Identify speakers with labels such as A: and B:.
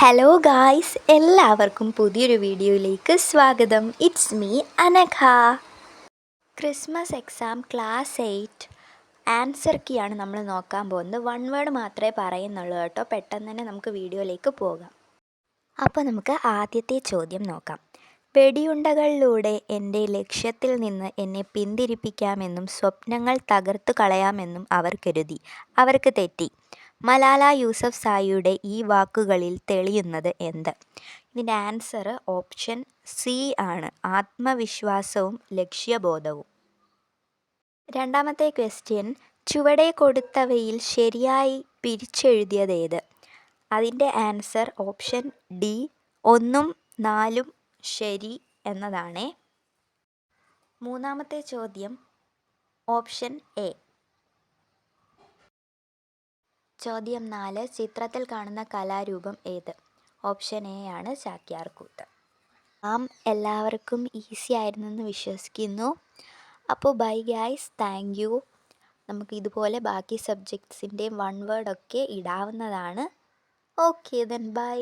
A: Hello guys, എല്ലാവർക്കും പുതിയൊരു വീഡിയോയിലേക്ക് സ്വാഗതം. It's me Anagha. Christmas exam class 8 answer കീയാണ് നമ്മൾ നോക്കാൻ പോകുന്നത്. 1 വേർഡ് മാത്രമേ പറയുന്നുള്ളൂ കേട്ടോ. പെട്ടെന്ന് തന്നെ നമുക്ക് വീഡിയോയിലേക്ക് പോകാം. അപ്പോൾ നമുക്ക് ആദ്യത്തെ ചോദ്യം നോക്കാം. വെടിയുണ്ടകളിലൂടെ എൻ്റെ ലക്ഷ്യത്തിൽ നിന്ന് എന്നെ പിന്തിരിപ്പിക്കാമെന്നും സ്വപ്നങ്ങൾ തകർത്തു കളയാമെന്നും അവർ കരുതി. അവർക്ക് തെറ്റി. മലാല യൂസഫ്സായിയുടെ ഈ വാക്കുകളിൽ തെളിയുന്നത് എന്ത്? ഇതിൻ്റെ ആൻസർ ഓപ്ഷൻ സി ആണ്, ആത്മവിശ്വാസവും ലക്ഷ്യബോധവും. രണ്ടാമത്തെ ക്വസ്റ്റ്യൻ, ചുവടെ കൊടുത്തവയിൽ ശരിയായി പിരിച്ചെഴുതിയതേത്? അതിൻ്റെ ആൻസർ ഓപ്ഷൻ ഡി, 1ഉം 4ഉം ശരി എന്നതാണേ. മൂന്നാമത്തെ ചോദ്യം, ഓപ്ഷൻ എ. ചോദ്യം 4, ചിത്രത്തിൽ കാണുന്ന കലാരൂപം ഏത്? ഓപ്ഷൻ എ ആണ് ചാക്യാർകൂത്ത്. എല്ലാവർക്കും ഈസി ആയിരുന്നെന്ന് വിശ്വസിക്കുന്നു. അപ്പോൾ ബൈ ഗൈസ്, താങ്ക് യു. നമുക്ക് ഇതുപോലെ ബാക്കി സബ്ജക്ട്സിൻ്റെയും 1 വേർഡൊക്കെ ഇടാവുന്നതാണ്. Okay then by.